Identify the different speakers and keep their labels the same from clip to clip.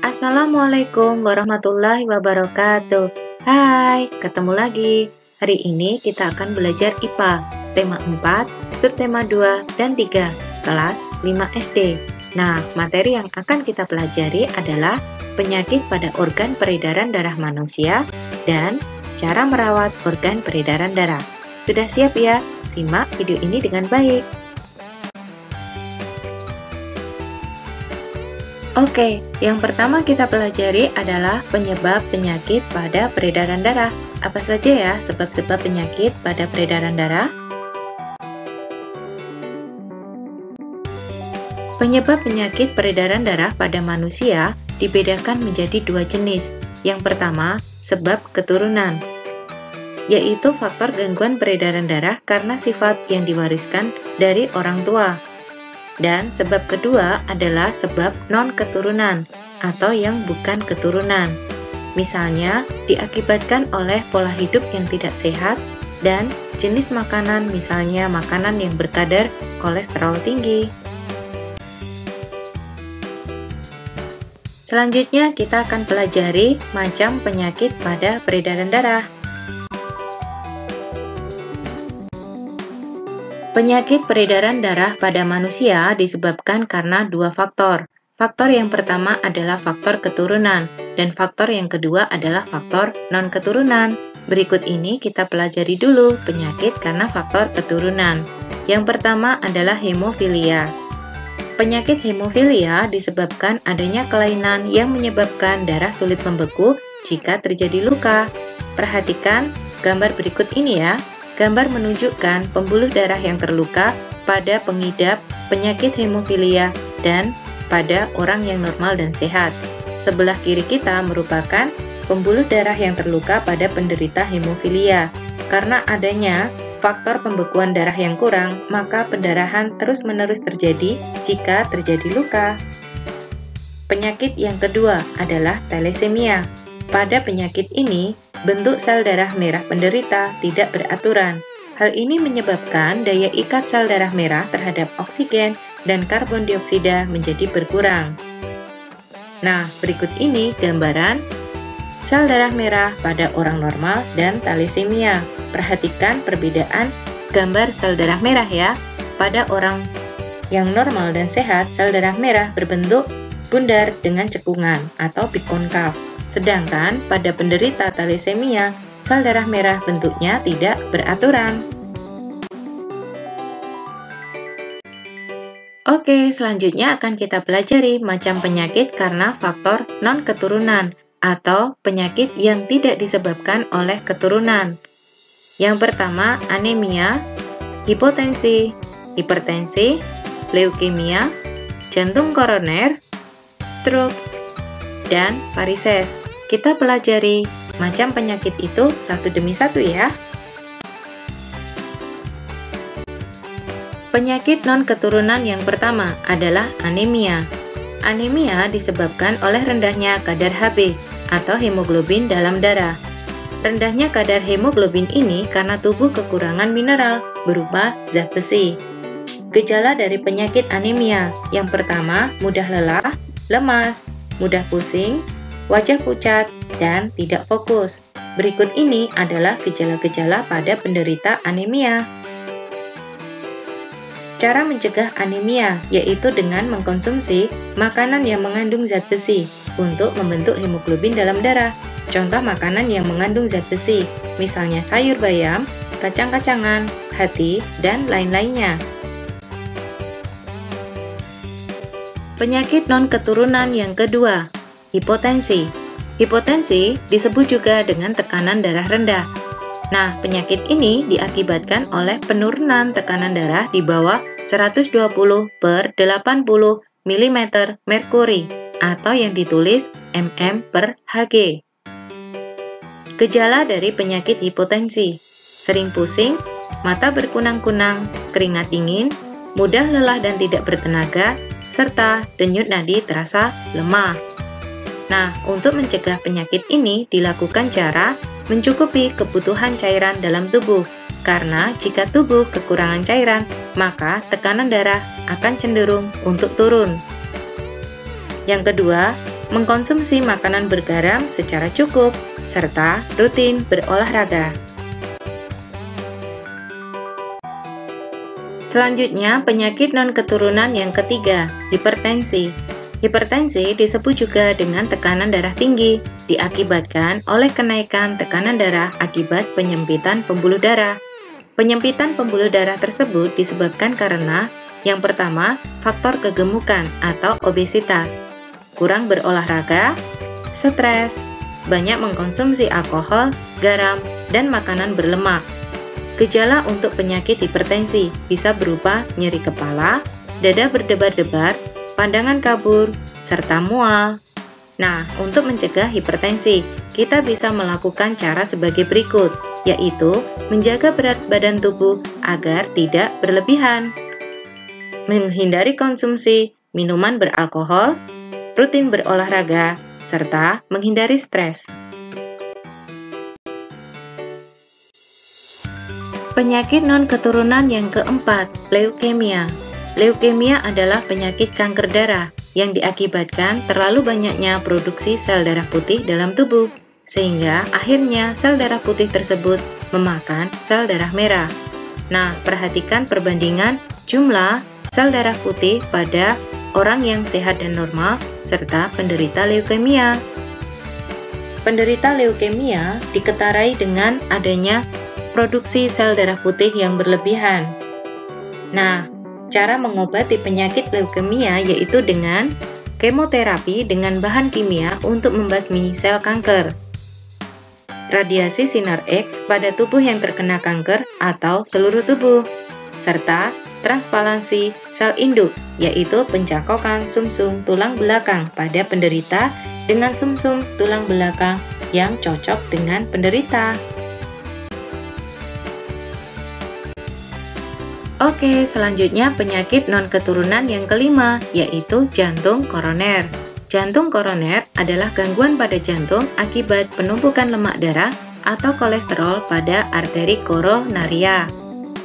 Speaker 1: Assalamualaikum warahmatullahi wabarakatuh. Hai, ketemu lagi. Hari ini kita akan belajar IPA, tema 4, subtema 2 dan 3, kelas 5 SD. Nah, materi yang akan kita pelajari adalah penyakit pada organ peredaran darah manusia dan cara merawat organ peredaran darah. Sudah siap ya? Simak video ini dengan baik. Oke, yang pertama kita pelajari adalah penyebab penyakit pada peredaran darah. Apa saja ya sebab-sebab penyakit pada peredaran darah? Penyebab penyakit peredaran darah pada manusia dibedakan menjadi dua jenis. Yang pertama, sebab keturunan, yaitu faktor gangguan peredaran darah karena sifat yang diwariskan dari orang tua. Dan sebab kedua adalah sebab non-keturunan atau yang bukan keturunan. Misalnya, diakibatkan oleh pola hidup yang tidak sehat dan jenis makanan, misalnya makanan yang berkadar kolesterol tinggi. Selanjutnya, kita akan pelajari macam penyakit pada peredaran darah. Penyakit peredaran darah pada manusia disebabkan karena dua faktor. Faktor yang pertama adalah faktor keturunan, dan faktor yang kedua adalah faktor non-keturunan. Berikut ini kita pelajari dulu penyakit karena faktor keturunan. Yang pertama adalah hemofilia. Penyakit hemofilia disebabkan adanya kelainan yang menyebabkan darah sulit membeku jika terjadi luka. Perhatikan gambar berikut ini ya. Gambar menunjukkan pembuluh darah yang terluka pada pengidap penyakit hemofilia dan pada orang yang normal dan sehat. Sebelah kiri kita merupakan pembuluh darah yang terluka pada penderita hemofilia. Karena adanya faktor pembekuan darah yang kurang, maka pendarahan terus-menerus terjadi jika terjadi luka. Penyakit yang kedua adalah thalassemia. Pada penyakit ini, bentuk sel darah merah penderita tidak beraturan. Hal ini menyebabkan daya ikat sel darah merah terhadap oksigen dan karbon dioksida menjadi berkurang. Nah, berikut ini gambaran sel darah merah pada orang normal dan thalassemia. Perhatikan perbedaan gambar sel darah merah ya. Pada orang yang normal dan sehat, sel darah merah berbentuk bundar dengan cekungan atau bikonkav. Sedangkan pada penderita thalassemia, sel darah merah bentuknya tidak beraturan. Oke, selanjutnya akan kita pelajari macam penyakit karena faktor non-keturunan atau penyakit yang tidak disebabkan oleh keturunan. Yang pertama, anemia, hipotensi, hipertensi, leukemia, jantung koroner, stroke, dan varises. Kita pelajari macam penyakit itu satu demi satu ya. Penyakit non-keturunan yang pertama adalah anemia. Anemia disebabkan oleh rendahnya kadar Hb atau hemoglobin dalam darah. Rendahnya kadar hemoglobin ini karena tubuh kekurangan mineral berupa zat besi. Gejala dari penyakit anemia yang pertama, mudah lelah, lemas, mudah pusing, wajah pucat, dan tidak fokus. Berikut ini adalah gejala-gejala pada penderita anemia. Cara mencegah anemia yaitu dengan mengkonsumsi makanan yang mengandung zat besi untuk membentuk hemoglobin dalam darah. Contoh makanan yang mengandung zat besi, misalnya sayur bayam, kacang-kacangan, hati, dan lain-lainnya. Penyakit non-keturunan yang kedua, hipotensi. Hipotensi disebut juga dengan tekanan darah rendah. Nah, penyakit ini diakibatkan oleh penurunan tekanan darah di bawah 120/80 mm merkuri atau yang ditulis mm/Hg. Gejala dari penyakit hipotensi: sering pusing, mata berkunang-kunang, keringat dingin, mudah lelah dan tidak bertenaga, serta denyut nadi terasa lemah. Nah, untuk mencegah penyakit ini dilakukan cara mencukupi kebutuhan cairan dalam tubuh. Karena jika tubuh kekurangan cairan, maka tekanan darah akan cenderung untuk turun. Yang kedua, mengkonsumsi makanan bergaram secara cukup, serta rutin berolahraga. Selanjutnya, penyakit non-keturunan yang ketiga, hipertensi. Hipertensi disebut juga dengan tekanan darah tinggi, diakibatkan oleh kenaikan tekanan darah akibat penyempitan pembuluh darah. Penyempitan pembuluh darah tersebut disebabkan karena yang pertama, faktor kegemukan atau obesitas, kurang berolahraga, stres, banyak mengkonsumsi alkohol, garam, dan makanan berlemak. Gejala untuk penyakit hipertensi bisa berupa nyeri kepala, dada berdebar-debar, pandangan kabur, serta mual. Nah, untuk mencegah hipertensi, kita bisa melakukan cara sebagai berikut, yaitu menjaga berat badan tubuh agar tidak berlebihan, menghindari konsumsi minuman beralkohol, rutin berolahraga, serta menghindari stres. Penyakit non-keturunan yang keempat, leukemia. Leukemia adalah penyakit kanker darah yang diakibatkan terlalu banyaknya produksi sel darah putih dalam tubuh, sehingga akhirnya sel darah putih tersebut memakan sel darah merah. Nah, perhatikan perbandingan jumlah sel darah putih pada orang yang sehat dan normal, serta penderita leukemia. Penderita leukemia diketarai dengan adanya produksi sel darah putih yang berlebihan. Nah, cara mengobati penyakit leukemia yaitu dengan kemoterapi dengan bahan kimia untuk membasmi sel kanker, radiasi sinar X pada tubuh yang terkena kanker atau seluruh tubuh, serta transplantasi sel induk, yaitu pencangkokan sumsum tulang belakang pada penderita dengan sumsum tulang belakang yang cocok dengan penderita. Oke, selanjutnya penyakit non-keturunan yang kelima, yaitu jantung koroner. Jantung koroner adalah gangguan pada jantung akibat penumpukan lemak darah atau kolesterol pada arteri koronaria.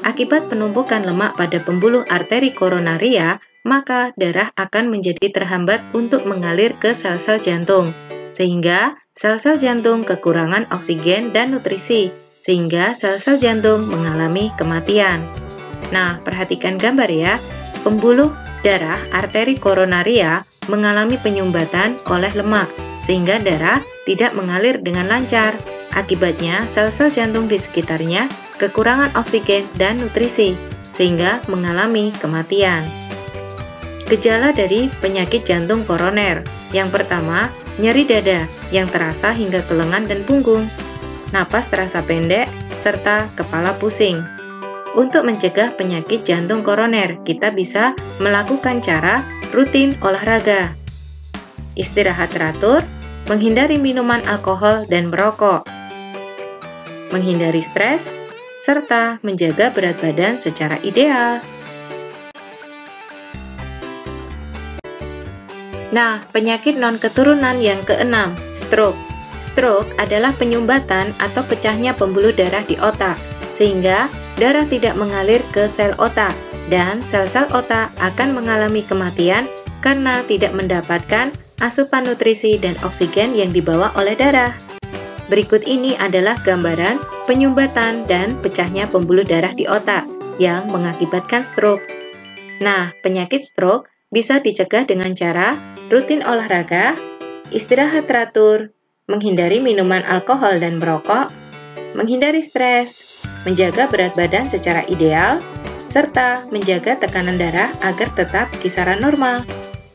Speaker 1: Akibat penumpukan lemak pada pembuluh arteri koronaria, maka darah akan menjadi terhambat untuk mengalir ke sel-sel jantung, sehingga sel-sel jantung kekurangan oksigen dan nutrisi, sehingga sel-sel jantung mengalami kematian. Nah, perhatikan gambar ya. Pembuluh darah arteri koronaria mengalami penyumbatan oleh lemak, sehingga darah tidak mengalir dengan lancar. Akibatnya, sel-sel jantung di sekitarnya kekurangan oksigen dan nutrisi, sehingga mengalami kematian. Gejala dari penyakit jantung koroner. Yang pertama, nyeri dada yang terasa hingga ke lengan dan punggung, napas terasa pendek, serta kepala pusing. Untuk mencegah penyakit jantung koroner, kita bisa melakukan cara rutin olahraga, istirahat teratur, menghindari minuman alkohol dan merokok, menghindari stres, serta menjaga berat badan secara ideal. Nah, penyakit non-keturunan yang keenam, stroke. Stroke adalah penyumbatan atau pecahnya pembuluh darah di otak, sehingga darah tidak mengalir ke sel otak, dan sel-sel otak akan mengalami kematian karena tidak mendapatkan asupan nutrisi dan oksigen yang dibawa oleh darah. Berikut ini adalah gambaran penyumbatan dan pecahnya pembuluh darah di otak yang mengakibatkan stroke. Nah, penyakit stroke bisa dicegah dengan cara rutin olahraga, istirahat teratur, menghindari minuman alkohol dan merokok, menghindari stres, menjaga berat badan secara ideal, serta menjaga tekanan darah agar tetap kisaran normal.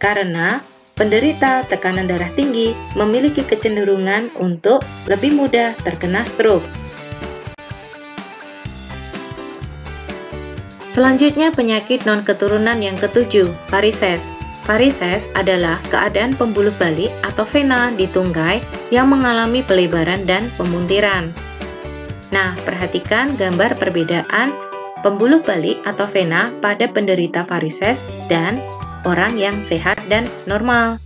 Speaker 1: Karena penderita tekanan darah tinggi memiliki kecenderungan untuk lebih mudah terkena stroke. Selanjutnya penyakit non-keturunan yang ketujuh, varises. Varises adalah keadaan pembuluh balik atau vena di tungkai yang mengalami pelebaran dan pemuntiran. Nah, perhatikan gambar perbedaan pembuluh balik atau vena pada penderita varises dan orang yang sehat dan normal.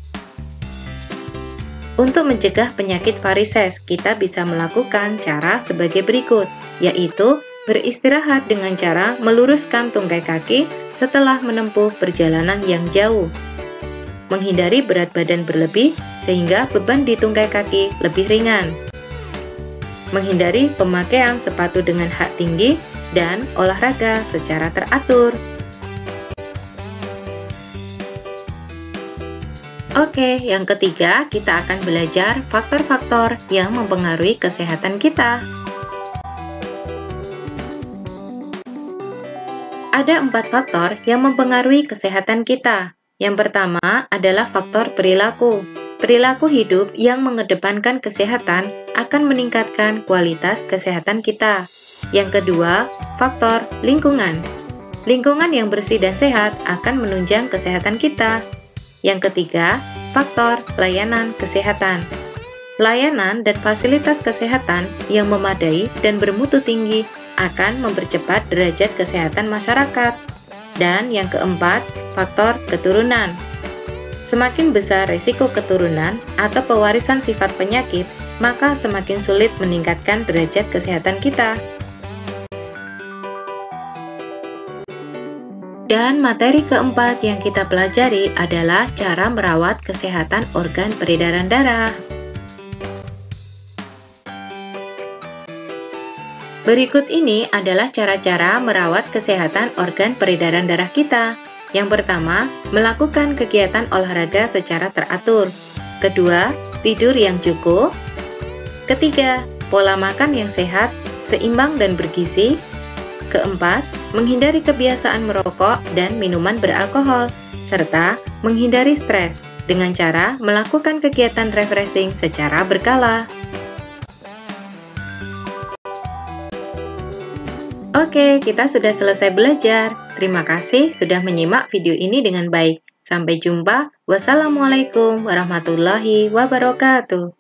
Speaker 1: Untuk mencegah penyakit varises, kita bisa melakukan cara sebagai berikut, yaitu beristirahat dengan cara meluruskan tungkai kaki setelah menempuh perjalanan yang jauh, menghindari berat badan berlebih sehingga beban di tungkai kaki lebih ringan. Menghindari pemakaian sepatu dengan hak tinggi dan olahraga secara teratur. Oke, yang ketiga, kita akan belajar faktor-faktor yang mempengaruhi kesehatan kita. Ada 4 faktor yang mempengaruhi kesehatan kita. Yang pertama adalah faktor perilaku. Perilaku hidup yang mengedepankan kesehatan akan meningkatkan kualitas kesehatan kita. Yang kedua, faktor lingkungan. Lingkungan yang bersih dan sehat akan menunjang kesehatan kita. Yang ketiga, faktor layanan kesehatan. Layanan dan fasilitas kesehatan yang memadai dan bermutu tinggi akan mempercepat derajat kesehatan masyarakat. Dan yang keempat, faktor keturunan. Semakin besar risiko keturunan atau pewarisan sifat penyakit, maka semakin sulit meningkatkan derajat kesehatan kita. Dan materi keempat yang kita pelajari adalah cara merawat kesehatan organ peredaran darah. Berikut ini adalah cara-cara merawat kesehatan organ peredaran darah kita. Yang pertama, melakukan kegiatan olahraga secara teratur. Kedua, tidur yang cukup. Ketiga, pola makan yang sehat, seimbang dan bergizi. Keempat, menghindari kebiasaan merokok dan minuman beralkohol, serta menghindari stres dengan cara melakukan kegiatan refreshing secara berkala. Oke, kita sudah selesai belajar. Terima kasih sudah menyimak video ini dengan baik. Sampai jumpa. Wassalamualaikum warahmatullahi wabarakatuh.